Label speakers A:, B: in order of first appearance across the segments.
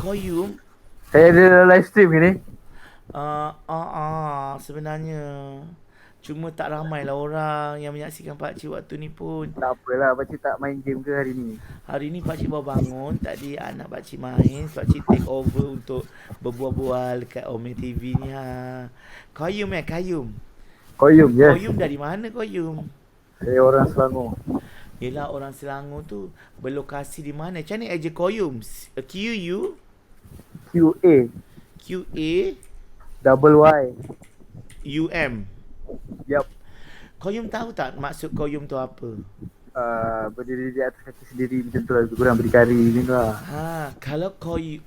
A: Qayyum.
B: Saya ada live stream ni.
A: Sebenarnya cuma tak ramai lah orang yang menyaksikan pakcik waktu ni pun.
B: Tak apalah, pakcik tak main game ke hari ni?
A: Hari ni pakcik baru bangun. Tadi anak pakcik main. Pakcik take over untuk berbual-bual dekat Ome TV ni ha. Qayyum Qayyum.
B: Koyum, yes.
A: Qayyum dari mana Qayyum?
B: Saya orang Selangor.
A: Yelah, orang Selangor tu berlokasi di mana? Macam ni aja Qayyum. Q-U
B: QA
A: Q-A
B: double Y.
A: U-M.
B: Yup.
A: Qayyum tahu tak maksud Qayyum tu apa?
B: Berdiri di atas kaki sendiri macam tu lah. Lebih kurang berdikari macam tu lah.
A: Kalau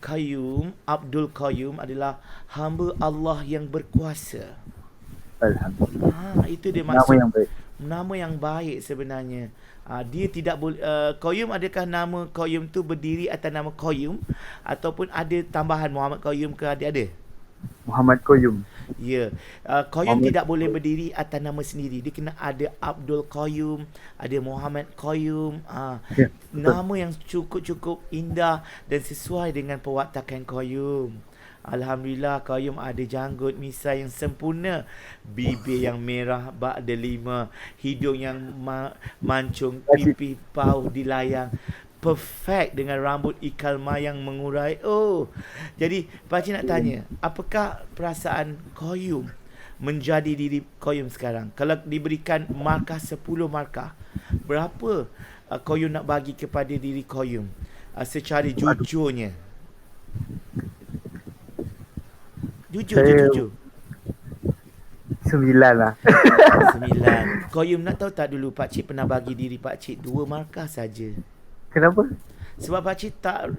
A: Qayyum, Abdul Qayyum adalah hamba Allah yang berkuasa.
B: Alhamdulillah.
A: Itu dia
B: Nama
A: maksud.
B: yang baik.
A: Nama yang baik sebenarnya. Dia tidak boleh Qayyum, adakah nama Qayyum tu berdiri atas nama Qayyum ataupun ada tambahan Muhammad Qayyum ke ada?
B: Muhammad Koyum.
A: Ya. Qayyum
B: Muhammad
A: tidak boleh berdiri atas nama sendiri. Dia kena ada Abdul Qayyum, ada Muhammad Qayyum.
B: Ya,
A: Nama yang cukup-cukup indah dan sesuai dengan perwatakan Qayyum. Alhamdulillah, Qayyum ada janggut misai yang sempurna, bibir yang merah ba'da 5, hidung yang mancung, pipi pauh dilayang, perfect dengan rambut ikal mayang mengurai. Jadi pakcik nak tanya, apakah perasaan Qayyum menjadi diri Qayyum sekarang? Kalau diberikan markah 10 markah, berapa Qayyum nak bagi kepada diri Qayyum secara jujurnya? Jujur.
B: 9 lah.
A: 9. Qayyum nak tahu tak dulu pakcik pernah bagi diri pakcik 2 markah saja.
B: Kenapa?
A: Sebab pakcik tak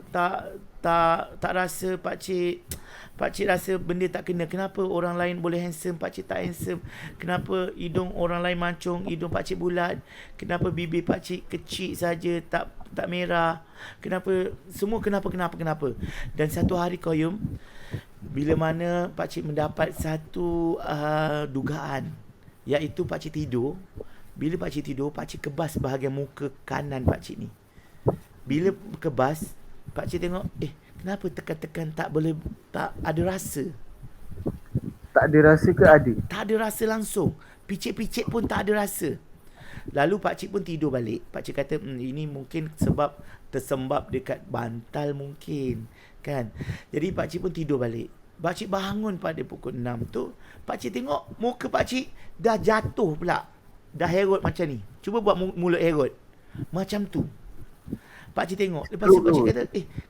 A: rasa pakcik rasa benda tak kena. Kenapa orang lain boleh handsome, pakcik tak handsome? Kenapa hidung orang lain mancung, hidung pakcik bulat? Kenapa bibir pakcik kecil saja, tak merah? Kenapa? Semua kenapa. Dan satu hari Qayyum, bila mana pakcik mendapat satu dugaan, iaitu pakcik tidur. Bila pakcik tidur, pakcik kebas bahagian muka kanan pakcik ni. Bila kebas, pakcik tengok, kenapa tekan-tekan tak ada rasa?
B: Tak ada rasa ke ada?
A: Tak ada rasa langsung. Picit-picit pun tak ada rasa. Lalu pakcik pun tidur balik. Pakcik kata, ini mungkin sebab tersembab dekat bantal mungkin, kan? Jadi pakcik pun tidur balik. Pakcik bangun pada pukul 6 tu, pakcik tengok muka pakcik dah jatuh pula. Dah herot macam ni. Cuba buat mulut herot. Macam tu. Pakcik tengok. Lepas tu pakcik kata,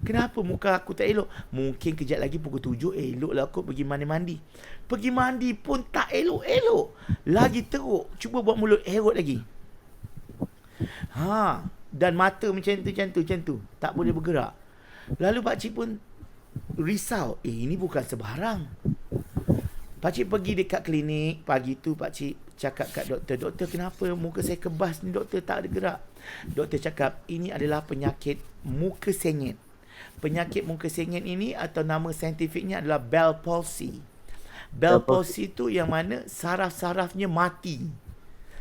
A: kenapa muka aku tak elok? Mungkin kejap lagi pukul 7, eloklah aku pergi mandi. Pergi mandi pun tak elok-elok. Lagi teruk. Cuba buat mulut herot lagi. Dan mata macam tu. Tak boleh bergerak. Lalu pakcik pun risau. Ini bukan sebarang. Pakcik pergi dekat klinik. Pagi tu pakcik cakap kat doktor, doktor, kenapa muka saya kebas ni doktor, tak ada gerak? Doktor cakap, ini adalah penyakit muka sengit. Penyakit muka sengit ini atau nama saintifiknya adalah Bell palsy. Bell palsy tu yang mana saraf-sarafnya mati.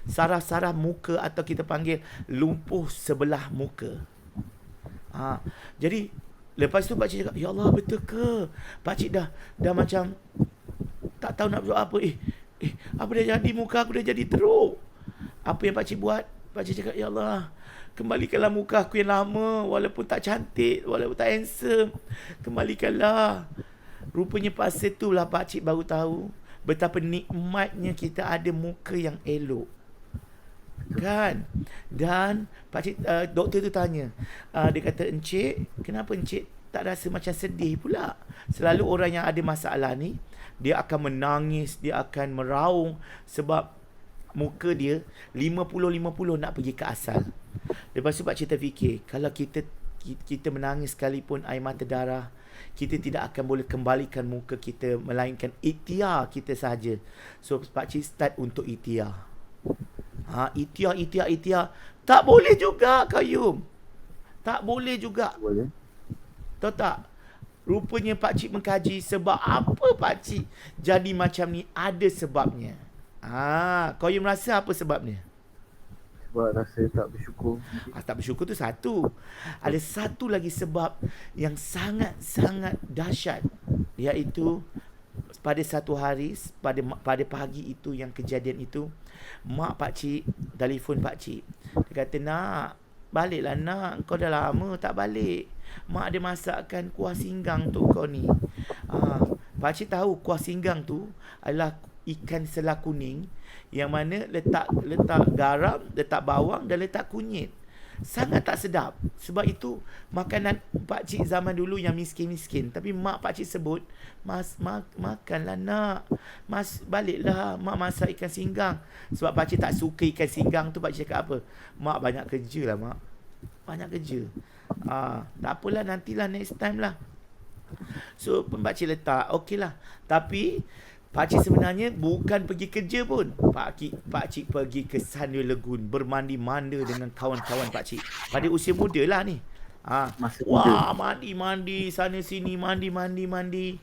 A: Saraf-saraf muka atau kita panggil lumpuh sebelah muka. Jadi lepas tu pakcik cakap, ya Allah, betul ke? Pakcik dah macam tak tahu nak buat apa. Apa dah jadi, muka aku dah jadi teruk. Apa yang pakcik buat? Pakcik cakap, ya Allah, kembalikanlah muka aku yang lama, walaupun tak cantik, walaupun tak handsome, kembalikanlah. Rupanya pasal itulah pakcik baru tahu betapa nikmatnya kita ada muka yang elok, kan? Dan pakcik, doktor tu tanya, dia kata, encik, kenapa encik tak rasa macam sedih pula? Selalu orang yang ada masalah ni, dia akan menangis, dia akan meraung sebab muka dia 50-50 nak pergi ke asal. Lepas tu pakcik terfikir, kalau kita menangis sekalipun air mata darah, kita tidak akan boleh kembalikan muka kita, melainkan ikhtiar kita sahaja. So pakcik start untuk ikhtiar. Ikhtiar. Tak boleh juga, Qayyum. Tak boleh juga.
B: Boleh.
A: Tahu tak? Rupanya pakcik mengkaji sebab apa pakcik jadi macam ni, ada sebabnya. Qayyum rasa apa sebabnya?
B: sebab rasa tak bersyukur.
A: Tak bersyukur tu satu. Ada satu lagi sebab yang sangat-sangat dahsyat, iaitu pada satu hari, pada pagi itu yang kejadian itu, mak pakcik telefon pakcik. Dia kata, "Nak, baliklah nak, kau dah lama tak balik. Mak ada masakkan kuah singgang untuk kau ni." Pakcik tahu kuah singgang tu adalah ikan selah kuning yang mana letak garam, letak bawang dan letak kunyit. Sangat tak sedap. Sebab itu makanan pakcik zaman dulu yang miskin-miskin. Tapi mak pakcik sebut, makanlah nak. Baliklah, mak masak ikan singgang. Sebab pakcik tak suka ikan singgang tu, pakcik cakap apa? "Mak banyak kerja lah mak. Banyak kerja. Tak apalah, nantilah next time lah." So pakcik letak, okey lah. Tapi pakcik sebenarnya bukan pergi kerja pun. Pakcik pergi ke Sunway Lagoon, bermandi-manda dengan kawan-kawan pakcik. Pada usia muda lah ni.
B: Masa muda.
A: Mandi sana sini, mandi.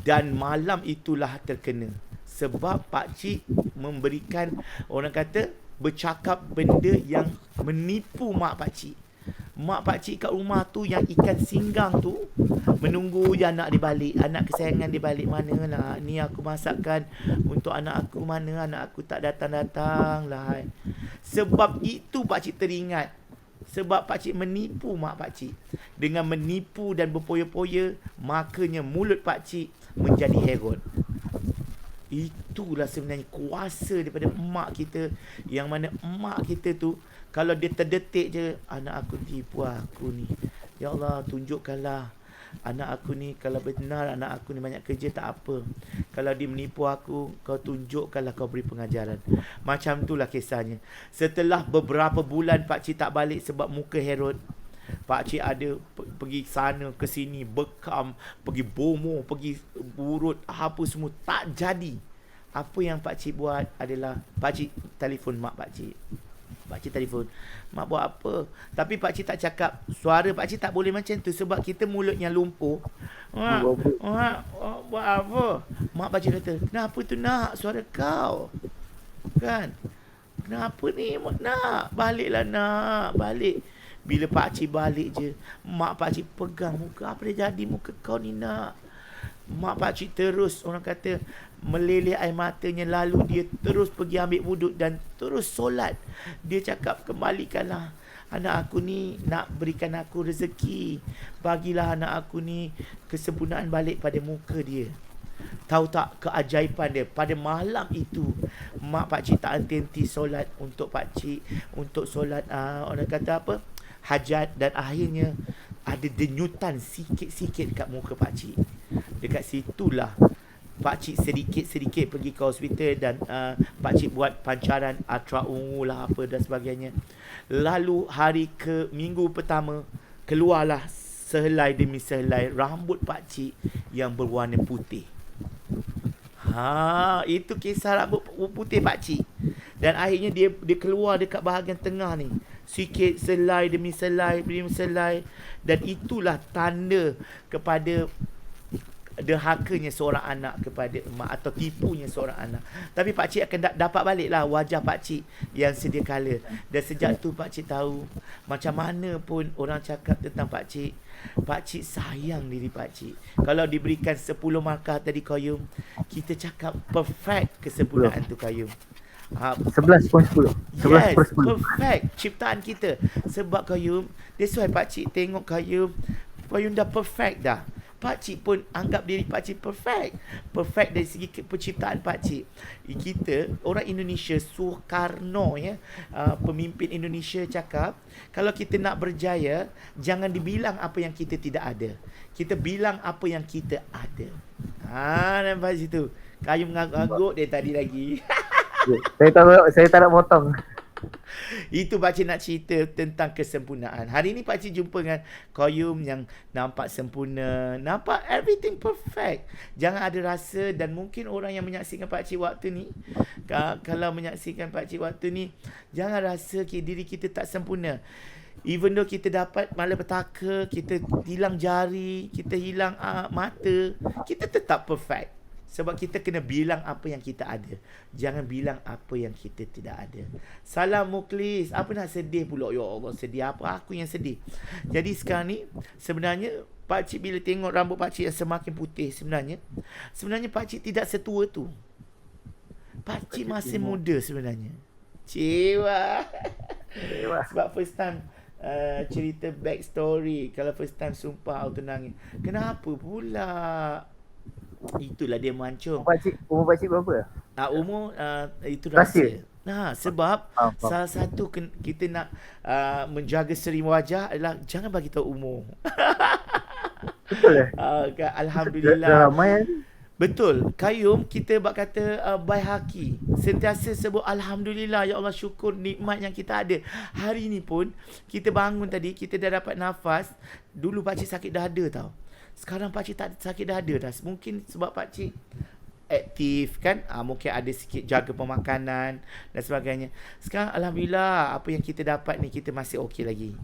A: Dan malam itulah terkena. Sebab pakcik memberikan, orang kata, bercakap benda yang menipu mak pakcik. Mak pakcik kat rumah tu yang ikan singgang tu menunggu je anak dia balik. Anak kesayangan dia balik, mana lah ni aku masakkan untuk anak aku, mana anak aku tak datang-datang lah. Sebab itu pakcik teringat. Sebab pakcik menipu mak pakcik. Dengan menipu dan berpoya-poya, makanya mulut pakcik menjadi herod. Itulah sebenarnya kuasa daripada emak kita. Yang mana emak kita tu, kalau dia terdetik je, anak aku tipu aku ni, ya Allah tunjukkanlah anak aku ni, kalau benar anak aku ni banyak kerja tak apa, kalau dia menipu aku, kau tunjukkanlah, kau beri pengajaran. Macam itulah kisahnya. Setelah beberapa bulan pakcik tak balik sebab muka herod, pakcik ada pergi sana ke sini, bekam, pergi bomo, pergi burut, apa semua tak jadi. Apa yang pakcik buat adalah pakcik telefon mak pakcik. Pakcik telefon, "Mak buat apa?" Tapi pakcik tak cakap. Suara pakcik tak boleh macam tu sebab kita mulutnya lumpuh. Buat apa?" Mak pakcik kata, "Kenapa tu nak? Suara kau kan? Kenapa ni nak? Baliklah nak, balik." Bila pakcik balik je, mak pakcik pegang muka. "Apa dia jadi muka kau ni nak?" Mak pakcik terus, orang kata, meleleh air matanya. Lalu dia terus pergi ambil wuduk dan terus solat. Dia cakap, "Kembalikanlah anak aku ni, nak berikan aku rezeki. Bagilah anak aku ni kesempurnaan balik pada muka dia." Tahu tak keajaiban dia? Pada malam itu, mak pakcik tak henti-henti solat untuk pakcik, untuk solat orang kata apa, hajat. Dan akhirnya ada denyutan sikit-sikit kat muka pakcik. Dekat situlah pakcik sedikit-sedikit pergi ke hospital dan pakcik buat pancaran ultra ungu lah apa dan sebagainya. Lalu minggu pertama, keluarlah sehelai demi sehelai rambut pakcik yang berwarna putih. Itu kisah rambut putih pakcik. Dan akhirnya dia keluar dekat bahagian tengah ni. Sikit selai demi selai. Dan itulah tanda kepada derhakanya seorang anak kepada emak, atau tipunya seorang anak. Tapi pakcik akan dapat baliklah wajah pakcik yang sedia kala. Dan sejak tu pakcik tahu, macam mana pun orang cakap tentang pakcik, pakcik sayang diri pakcik. Kalau diberikan 10 markah tadi Qayyum, kita cakap perfect kesempurnaan tu Qayyum.
B: 11.10.
A: Yes, perfect ciptaan kita. Sebab Qayyum, that's why pakcik tengok Qayyum dah perfect dah. Pakcik pun anggap diri pakcik perfect. Perfect dari segi penciptaan pakcik. Kita, orang Indonesia, Soekarno ya, pemimpin Indonesia cakap, kalau kita nak berjaya, jangan dibilang apa yang kita tidak ada. Kita bilang apa yang kita ada. Nampak situ. Qayyum mengangguk dia tadi lagi.
B: Saya tak nak potong.
A: Itu pakcik nak cerita tentang kesempurnaan. Hari ni pakcik jumpa dengan Qayyum yang nampak sempurna, nampak everything perfect. Jangan ada rasa, dan mungkin orang yang menyaksikan pakcik waktu ni, kalau menyaksikan pakcik waktu ni, jangan rasa diri kita tak sempurna. Even though kita dapat malapetaka, kita hilang jari, kita hilang mata, kita tetap perfect. Sebab kita kena bilang apa yang kita ada. Jangan bilang apa yang kita tidak ada. Salam Muklis. Apa nak sedih pula? Ya Allah, sedih apa? Aku yang sedih. Jadi sekarang ni sebenarnya pakcik bila tengok rambut pakcik yang semakin putih, sebenarnya pakcik tidak setua tu. Pakcik masih muda sebenarnya. Cewa. Sebab first time cerita back story. Kalau first time sumpah auto nangis. Kenapa pula? Itulah dia mancung.
B: Umur pakcik berapa?
A: Umur itu
B: Rahsia?
A: rahsia. Sebab salah satu kita nak menjaga seri wajah adalah jangan bagi tahu umur.
B: Betul
A: Alhamdulillah.
B: Dah ramai.
A: Betul. Qayyum kita bak kata baihaqi. Sentiasa sebut alhamdulillah, ya Allah, syukur nikmat yang kita ada. Hari ni pun kita bangun tadi, kita dah dapat nafas. Dulu pakcik sakit dada tau. Sekarang pakcik tak sakit dada dah. Mungkin sebab pakcik aktif kan, mungkin ada sikit jaga pemakanan dan sebagainya. Sekarang alhamdulillah apa yang kita dapat ni kita masih okey lagi.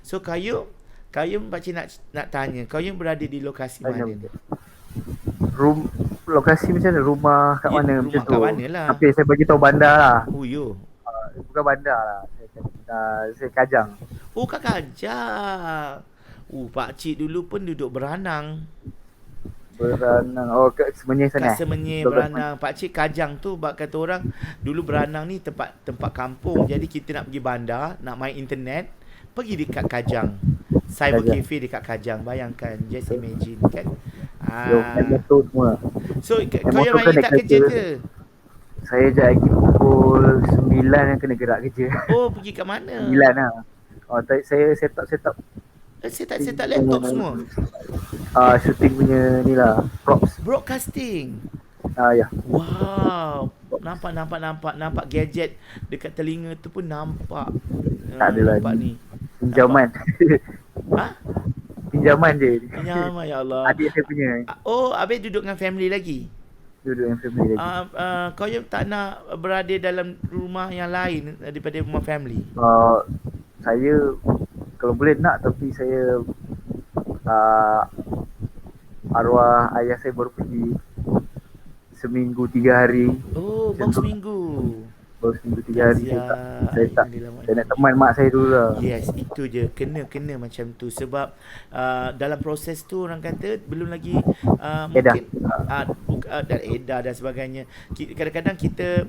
A: So Qayyum pakcik nak tanya, Qayyum berada di lokasi mana ni?
B: Lokasi macam mana? Rumah kat mana
A: Rumah
B: macam tu?
A: kat mana lah?
B: Tapi saya bagi tahu bandar lah.
A: Oh yo.
B: Bukan bandar lah. Saya Kajang.
A: Oh, kat Kajang. Pakcik dulu pun duduk Beranang.
B: Oh, kat Semenyih sana.
A: Kat Semenyih, Beranang. Pakcik Kajang tu bak kata orang dulu Beranang ni tempat kampung. Jadi kita nak pergi bandar, nak main internet, pergi dekat Kajang. Cyber cafe dekat Kajang. Bayangkan, just imagine kan.
B: Betul semua.
A: So kau yang hari tak kerja ke?
B: Saya je lagi pukul 9 yang kena gerak kerja.
A: Oh, pergi kat mana?
B: 9 lah. Saya set up
A: Set up laptop semua.
B: Shooting punya ni lah, props.
A: Broadcasting.
B: Ya.
A: Wow. Nampak gadget dekat telinga tu pun nampak.
B: Tak ada
A: nampak
B: lagi.
A: Ni.
B: Pinjaman. Pinjaman je.
A: Pinjaman, ya Allah.
B: Adik saya punya.
A: Oh, habis duduk dengan family lagi?
B: Duduk dengan family lagi.
A: Kau yang tak nak berada dalam rumah yang lain daripada rumah family?
B: Saya kalau boleh nak, tapi saya arwah ayah saya baru pergi seminggu 3 hari.
A: Oh, baru seminggu.
B: Baru seminggu 3 hari. Saya nak teman mak saya dulu lah.
A: Yes, itu je. Kena macam tu. Sebab dalam proses tu orang kata belum lagi mungkin dan edar dan sebagainya. Kadang-kadang kita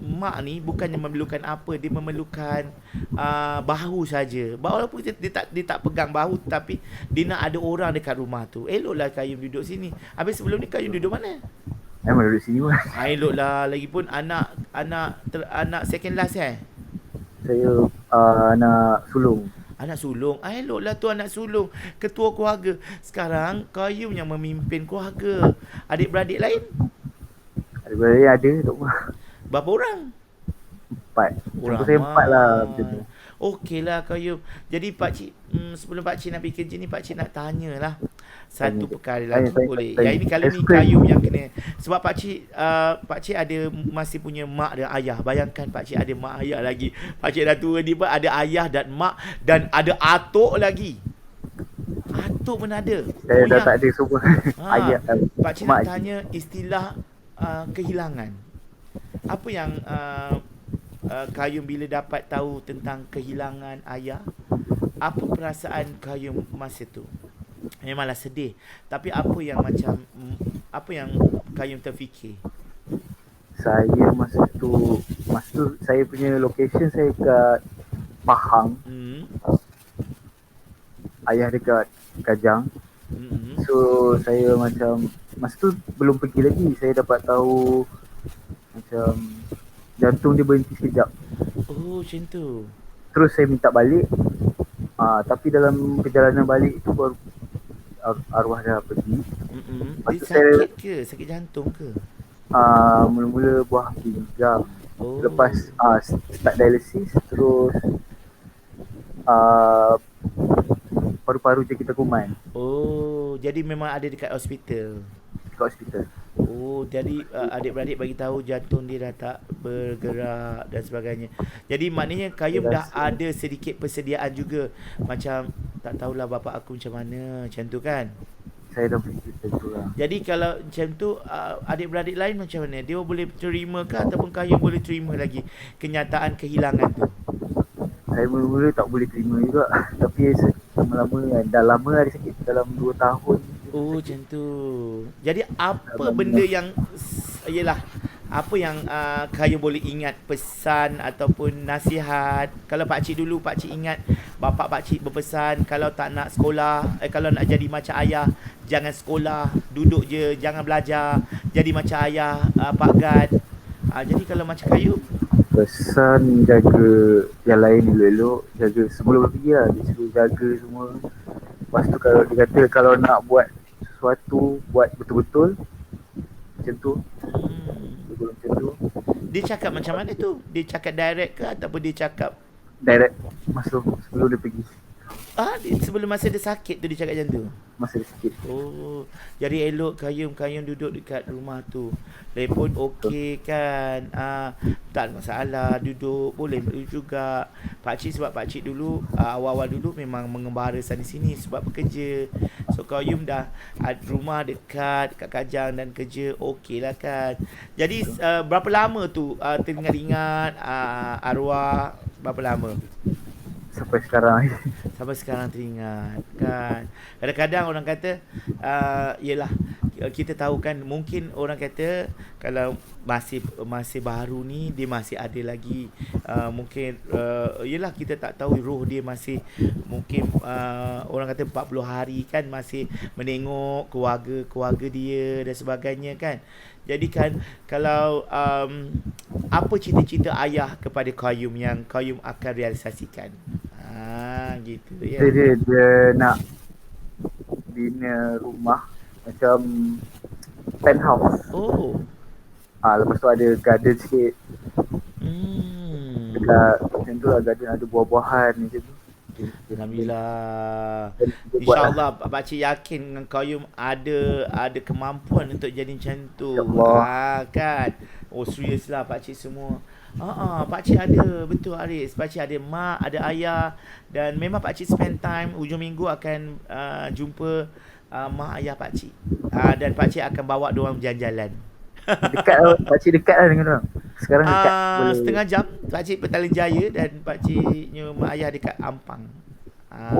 A: mak ni bukannya memerlukan apa, dia memerlukan bahu saja. Walaupun dia tak pegang bahu, tapi dia nak ada orang dekat rumah tu. Eloklah Qayyum duduk sini. Habis sebelum ni Qayyum duduk mana?
B: Memang duduk sini pun.
A: Eloklah, lagipun anak second last
B: Saya anak sulung.
A: Anak sulung. Eloklah tu anak sulung, ketua keluarga. Sekarang Qayyum yang memimpin keluarga. Adik-beradik lain?
B: Adik-beradik ada kat rumah.
A: Berapa orang?
B: 4. Orang saya 4 lah macam tu.
A: Okeylah Qayyum. Jadi pakcik sebelum pakcik nak pergi kerja ni, pakcik nak tanyalah satu perkara lagi, boleh? Yang ini kali ni Qayyum yang kena. Sebab pakcik ada masih punya mak dan ayah. Bayangkan pakcik ada mak ayah lagi. Pakcik dah tua ni pun ada ayah dan mak dan ada atuk lagi. Atuk pun ada.
B: Saya dah tak ada semua. Ayah.
A: Pakcik nak tanya istilah kehilangan. Apa yang Qayyum bila dapat tahu tentang kehilangan ayah? Apa perasaan Qayyum masa tu? Memanglah sedih, tapi apa yang Qayyum terfikir?
B: Saya masa tu saya punya location saya kat Pahang. Ayah dekat Kajang. So saya macam masa tu belum pergi lagi, saya dapat tahu macam jantung dia berhenti sekejap. Oh,
A: macam tu.
B: Terus saya minta balik. Tapi dalam perjalanan balik tu baru arwah dah pergi.
A: Dia sakit ke? Sakit jantung ke?
B: Mula-mula buah pinggang. Lepas start dialisis, terus paru-paru je kita kuman.
A: Oh, jadi memang ada dekat hospital. Oh, jadi adik-beradik bagi tahu jantung dia dah tak bergerak dan sebagainya. Jadi maknanya Qayyum dah ada sedikit persediaan juga. Macam tak tahulah bapa aku macam mana, macam tu kan.
B: Saya dah fikir macam tu lah.
A: Jadi kalau macam tu adik-beradik lain macam mana? Dia boleh terima ke ataupun Qayyum boleh terima lagi kenyataan kehilangan tu?
B: Saya mula-mula tak boleh terima juga. Tapi lama-lama kan, dah lama ada sakit dalam 2 tahun.
A: Oh macam tu. Jadi apa benda yang yelah, apa yang Qayyum boleh ingat pesan ataupun nasihat? Kalau pakcik dulu, pakcik ingat bapak pakcik berpesan kalau tak nak sekolah, kalau nak jadi macam ayah, jangan sekolah, duduk je, jangan belajar, jadi macam ayah, Pak Gad. Jadi kalau macam Qayyum,
B: Pesan jaga yang lain elok-elok, jaga sebelum pergi lah, dia suruh jaga semua. Lepas tu kalau dia kata kalau nak buat sesuatu, buat betul-betul macam tu. Sebelum macam tu
A: dia cakap macam mana tu? Dia cakap direct ke ataupun dia cakap
B: direct masuk sebelum dia pergi.
A: sebelum masa dia sakit tu dia cakap macam tu?
B: Masa dia sakit.
A: Oh, jadi elok Qayyum duduk dekat rumah tu. Telefon okey kan. Tak ada masalah, duduk boleh juga. Pakcik sebab pakcik dulu awal-awal dulu memang mengembara sana sini sebab bekerja. So Qayyum dah rumah dekat kat Kajang dan kerja okey lah kan. Jadi berapa lama tu teringat-ingat arwah, berapa lama?
B: Sampai sekarang.
A: Sampai sekarang teringat kan. Kadang-kadang orang kata yelah, kita tahu kan, mungkin orang kata kalau masih baru ni dia masih ada lagi mungkin yelah, kita tak tahu roh dia masih mungkin orang kata 40 hari kan, masih menengok keluarga dia dan sebagainya kan. Jadi kan kalau apa cita-cita ayah kepada Qayyum yang Qayyum akan realisasikan? Gitu ya.
B: Dia nak bina rumah macam penthouse.
A: Oh.
B: Lepas tu ada garden sikit. Dekat macam tu lah, garden ada buah-buahan macam tu.
A: Alhamdulillah. InsyaAllah pakcik yakin dengan Qayyum ada kemampuan untuk jadi macam tu. Kan. Oh serius lah pakcik semua. Pakcik ada, betul Aris. Pakcik ada mak, ada ayah, dan memang pakcik spend time hujung minggu akan jumpa mak ayah pakcik. Dan pakcik akan bawa diorang berjalan-jalan.
B: Dekat lah, pakcik dekat lah dengan orang. Sekarang dekat boleh.
A: Setengah jam pakcik Petaling Jaya dan pakciknya mak ayah dekat Ampang.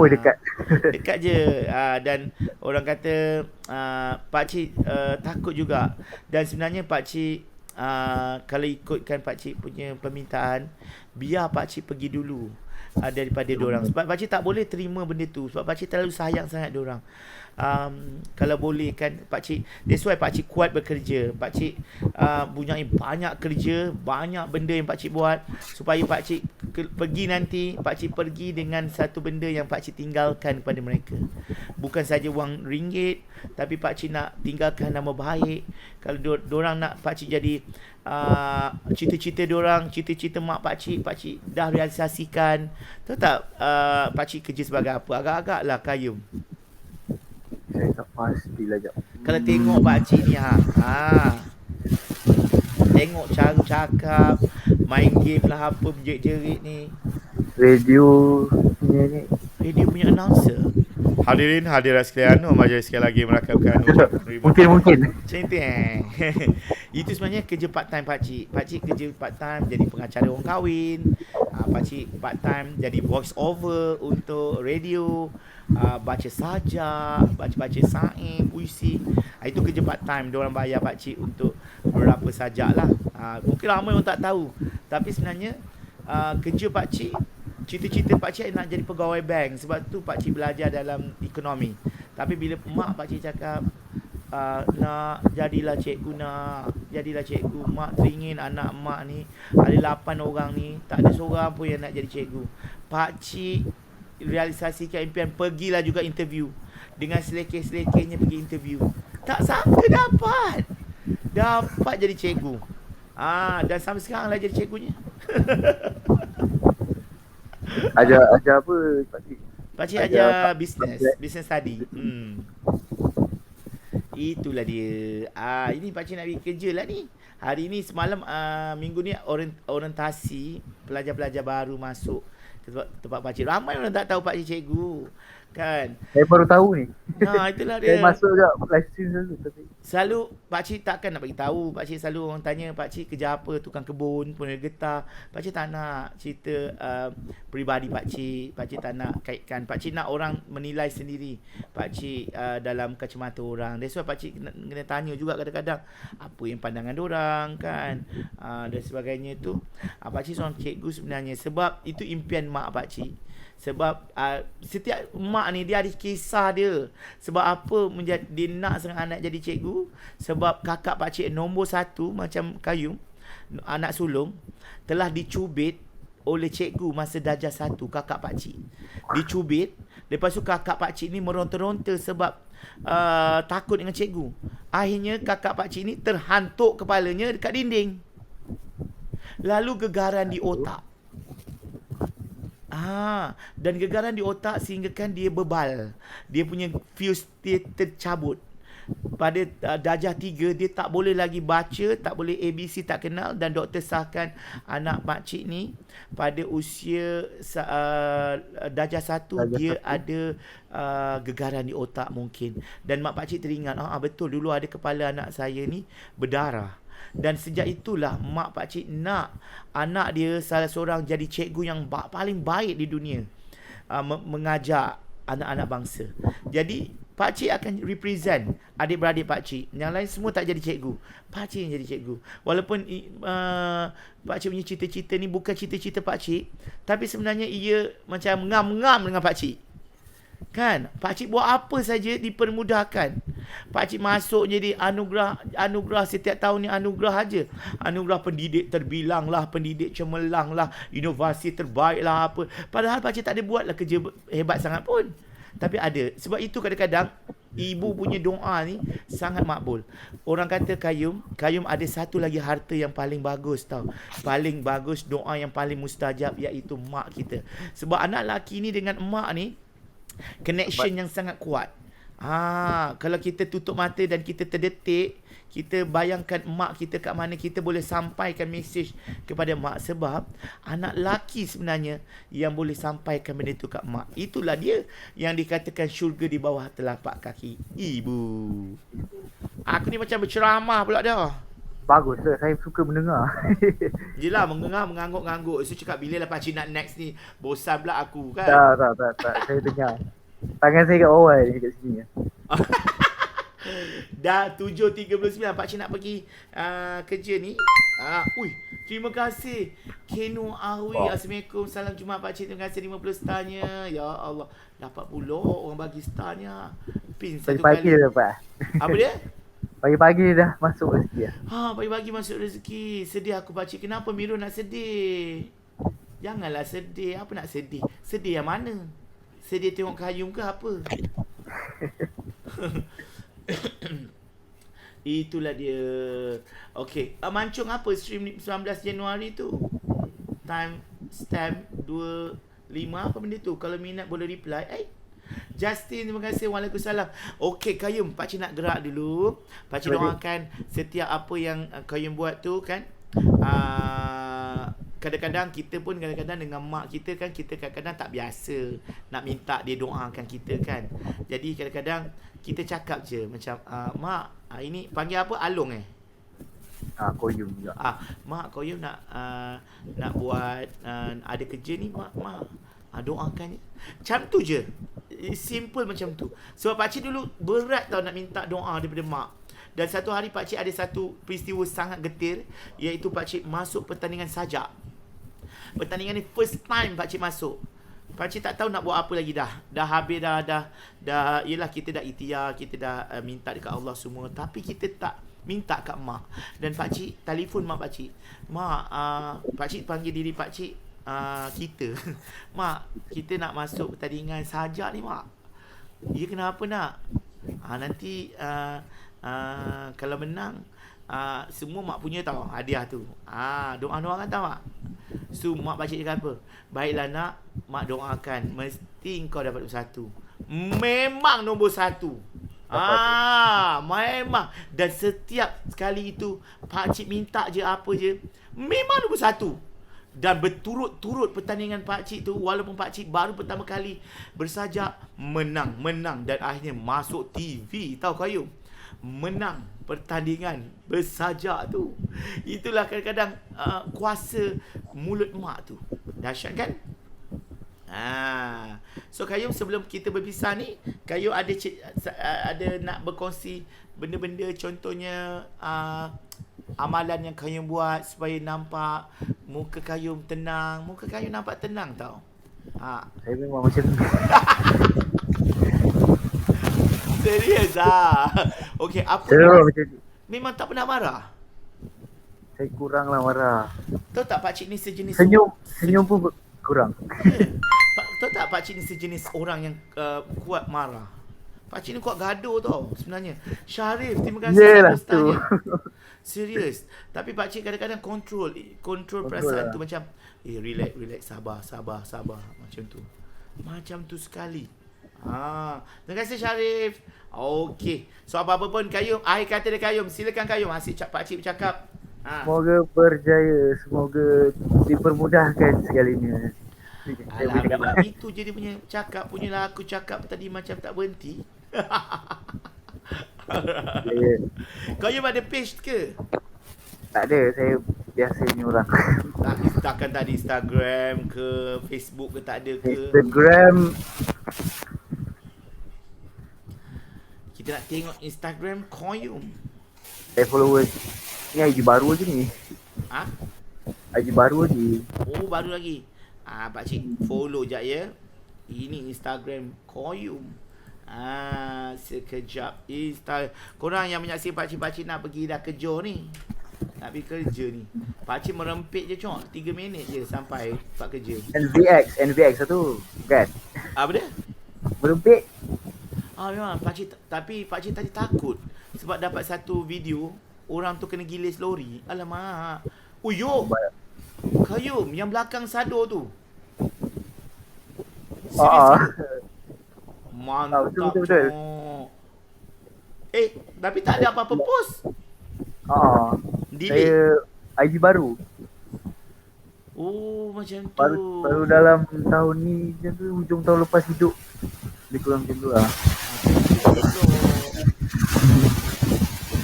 B: Dekat.
A: Dekat je. Dan orang kata pakcik takut juga. Dan sebenarnya pakcik kalau ikutkan pakcik punya permintaan, biar pakcik pergi dulu daripada diorang. Sebab pakcik tak boleh terima benda tu. Sebab pakcik terlalu sayang sangat diorang. Kalau boleh kan pakcik, that's why pakcik kuat bekerja. Pakcik punya banyak kerja, banyak benda yang pakcik buat supaya pakcik pergi nanti, pakcik pergi dengan satu benda yang pakcik tinggalkan kepada mereka. Bukan saja wang ringgit, tapi pakcik nak tinggalkan nama baik. Kalau diorang nak pakcik jadi cita-cita diorang, cita-cita mak pakcik dah realisasikan. Tahu tak pakcik kerja sebagai apa? Agak-agak lah Qayyum.
B: Saya tak pastilah jap.
A: Kalau tengok pakcik ni tengok cara cakap, main game lah apa, berjerit-jerit ni.
B: Radio punya ni.
A: Radio punya announcer. Hadirin hadirat sekalian, majlis sekali lagi merakamkan
B: Mungkin
A: macam tu Itu sebenarnya kerja part time pakcik. Pakcik kerja part time jadi pengacara orang kahwin. Pakcik part time jadi voice over untuk radio. Baca sajak, baca sair, puisi. Itu kerja part time. Diorang bayar pakcik untuk berapa sajak lah. Mungkin ramai orang tak tahu, tapi sebenarnya kerja pakcik, cita-cita pakcik nak jadi pegawai bank. Sebab tu pakcik belajar dalam ekonomi. Tapi bila mak pakcik cakap nak jadilah cikgu, mak teringin anak mak ni ada 8 orang ni, tak ada seorang pun yang nak jadi cikgu. Pakcik realisasikan impian, pergilah juga interview. Dengan selekeh-selekehnya pergi interview. Tak sangka dapat jadi cikgu. Dan sampai sekarang lah jadi cikgunya.
B: Ajar apa pakcik?
A: Pakcik ajar business study. Itulah dia. Ini pakcik nak pergi kerja lah ni. Hari ni semalam minggu ni orientasi pelajar-pelajar baru masuk ke tempat pakcik. Ramai orang tak tahu pakcik cikgu. Kan.
B: Saya baru tahu ni.
A: Itulah
B: Saya
A: dia.
B: masuk je live stream selalu tapi
A: Selalu pakcik takkan nak bagi tahu. Pakcik selalu orang tanya pakcik kerja apa, tukang kebun, penerbit getah. Pakcik tak nak cerita peribadi pakcik. Pakcik tak nak kaitkan. Pakcik nak orang menilai sendiri pakcik dalam kacamata orang. That's why pakcik kena tanya juga kadang-kadang apa yang pandangan orang kan. Dan sebagainya tu. Pakcik seorang cikgu sebenarnya sebab itu impian mak pakcik. Sebab setiap mak ni dia ada kisah dia. Sebab apa dia nak sangat anak jadi cikgu? Sebab kakak pakcik nombor 1 macam Kayum, anak sulung, telah dicubit oleh cikgu masa darjah 1, kakak pakcik. Dicubit. Lepas tu kakak pakcik ni meronta-ronta sebab takut dengan cikgu. Akhirnya kakak pakcik ni terhantuk kepalanya dekat dinding. Lalu gegaran di otak. Dan gegaran di otak sehinggakan dia bebal. Dia punya fuse dia tercabut. Pada darjah 3 dia tak boleh lagi baca, tak boleh ABC tak kenal, dan doktor sahkan anak makcik ni pada usia darjah 1 dia ada gegaran di otak mungkin. Dan mak pakcik teringat, betul dulu ada kepala anak saya ni berdarah. Dan sejak itulah mak pakcik nak anak dia salah seorang jadi cikgu yang paling baik di dunia, mengajar anak-anak bangsa. Jadi pakcik akan represent adik-beradik pakcik. Yang lain semua tak jadi cikgu, pakcik yang jadi cikgu. Walaupun pakcik punya cita-cita ni bukan cita-cita pakcik, tapi sebenarnya ia macam ngam-ngam dengan pakcik. Kan, pakcik buat apa saja dipermudahkan. Pakcik masuk jadi anugerah setiap tahun ni anugerah aja. Anugerah pendidik terbilang lah, pendidik cemerlang lah, inovasi terbaik lah apa. Padahal pakcik tak ada buat lah kerja hebat sangat pun. Tapi ada. Sebab itu kadang-kadang ibu punya doa ni sangat makbul. Orang kata Kayum ada satu lagi harta yang paling bagus tau. Paling bagus, doa yang paling mustajab, iaitu mak kita. Sebab anak lelaki ni dengan mak ni connection yang sangat kuat. Kalau kita tutup mata dan kita terdetik, kita bayangkan mak kita kat mana, kita boleh sampaikan mesej kepada mak. Sebab anak lelaki sebenarnya yang boleh sampaikan benda tu kat mak. Itulah dia yang dikatakan syurga di bawah telapak kaki ibu. Aku ni macam berceramah pula dah.
B: bagus lah, saya suka mendengar.
A: Yelah, mengangguk-ngangguk. So cakap bila lah pakcik nak next ni, bosan pula aku kan.
B: Tak, saya dengar. Tangan saya kat bawah ni, kat sini.
A: Dah 7.39 pakcik nak pergi kerja ni. Terima kasih Kenu Ahwi. Assalamualaikum, salam Jumaat pakcik. Terima kasih 50 starnya. Ya Allah, dapat pula orang bagi starnya. Pin satu
B: Pagi-pagi
A: kali
B: dah dapat.
A: Apa dia?
B: Pagi-pagi dah masuk rezeki lah.
A: Pagi-pagi masuk rezeki. Sedih aku pakcik. Kenapa Miro nak sedih? Janganlah sedih. Apa nak sedih? Sedih yang mana? Sedih tengok Kayum ke apa? Itulah dia. Okey, mancung apa stream 19 Januari tu? Time stamp 25 apa benda tu? Kalau minat boleh reply. Justin, terima kasih. Waalaikumsalam. Okey Kayum, pakcik nak gerak dulu. Pakcik doakan setiap apa yang Kayum buat tu kan. Kadang-kadang kita pun dengan mak kita kan, kita kadang-kadang tak biasa nak minta dia doakan kita kan. Jadi kadang-kadang kita cakap je macam mak, ini panggil apa, Along
B: Koyum juga.
A: Mak, Koyum nak buat ada kerja ni mak, doakan. Macam tu je. Simple macam tu. Sebab pakcik dulu berat tau nak minta doa daripada mak. Dan satu hari pakcik ada satu peristiwa sangat getir, iaitu pakcik masuk pertandingan sajak. Pertandingan ni first time pakcik masuk. Pakcik tak tahu nak buat apa lagi dah. Dah habis dah yelah, kita dah ikhtiar, kita dah minta dekat Allah semua, tapi kita tak minta kat mak. Dan pakcik telefon mak pakcik. Mak, pakcik panggil diri pakcik kita. Mak, kita nak masuk pertandingan sajak ni mak. Ya, kenapa nak? Nanti kalau menang semua mak punya tau hadiah tu. Doa-doakan tau mak. So mak pakcik cakap apa? Baiklah nak, mak doakan, mesti kau dapat nombor 1. Memang nombor 1. Memang. Dan setiap sekali itu pakcik minta je apa je, memang nombor 1. Dan berturut-turut pertandingan pakcik tu, walaupun pakcik baru pertama kali bersajak, menang dan akhirnya masuk TV. Tahu Qayyum? Menang pertandingan bersajak tu. Itulah kadang-kadang kuasa mulut mak tu. Dahsyat kan? So Qayyum, sebelum kita berpisah ni, Qayyum ada nak berkongsi benda-benda, contohnya amalan yang Qayyum buat supaya nampak muka Qayyum tenang. Muka Qayyum nampak tenang tau.
B: Saya memang macam tu.
A: Serius ah. Okey, apa
B: Saya memang macam tu.
A: memang tak pernah marah.
B: Saya kurang lah marah.
A: Tahu tak pakcik ni sejenis
B: Senyum pun kurang.
A: Tahu tak pakcik ni sejenis orang yang kuat marah. Pakcik ni kuat gaduh tau sebenarnya. Syarif, terima kasih atas tanya. Serius. Tapi pakcik kadang-kadang kontrol perasaan
B: lah.
A: tu, macam relax, sabar. Macam tu sekali. Terima kasih Syarif. Okey. So apa-apa pun Qayyum, akhir kata dia Qayyum. Silakan Qayyum, asyik pakcik bercakap.
B: Semoga berjaya, semoga dipermudahkan segalanya.
A: Alhamdulillah. Itu je dia punya cakap. Punyalah aku cakap tadi macam tak berhenti. Qayyum ada page ke?
B: Tak ada, saya biasanya orang.
A: Takkan tak ada Instagram ke, Facebook ke, tak ada ke?
B: Instagram.
A: Kita nak tengok Instagram Qayyum.
B: Saya followers. Ni IG baru je ni. IG baru je.
A: Oh, baru lagi. Pakcik follow jap ya. Ini Instagram Qayyum. Sekejap. Korang yang menyaksikan pakcik-pakcik nak pergi dah kerja ni. Nak pergi kerja ni. Pakcik merempit je cok. 3 minit je sampai tempat kerja.
B: NVX satu. Kan?
A: Apa dia?
B: Merempit.
A: Memang pakcik, tapi pakcik tadi takut sebab dapat satu video orang tu kena gilis lori. Alamak. Yo. Qayyum yang belakang Sado tu. Serius. Mantap.
B: Betul.
A: Tapi tak ada apa-apa post.
B: Saya IG baru.
A: Oh, macam tu.
B: Baru dalam tahun ni, macam tu, hujung tahun lepas hidup. Lebih kurang macam tu lah.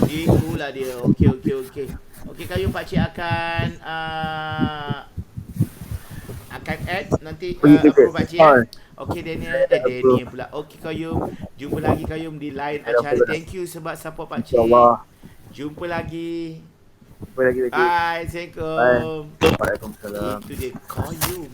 A: Itulah dia. Okey. Okey Qayyum, pakcik akan add nanti approve pakcik. Okey Daniel pula. Okey Qayyum, jumpa lagi Qayyum di lain acara. Thank you sebab support pakcik.
B: InsyaAllah.
A: Jumpa lagi.
B: Jumpa lagi.
A: Bye. Assalamualaikum.
B: Waalaikumsalam.
A: Itu dia Qayyum.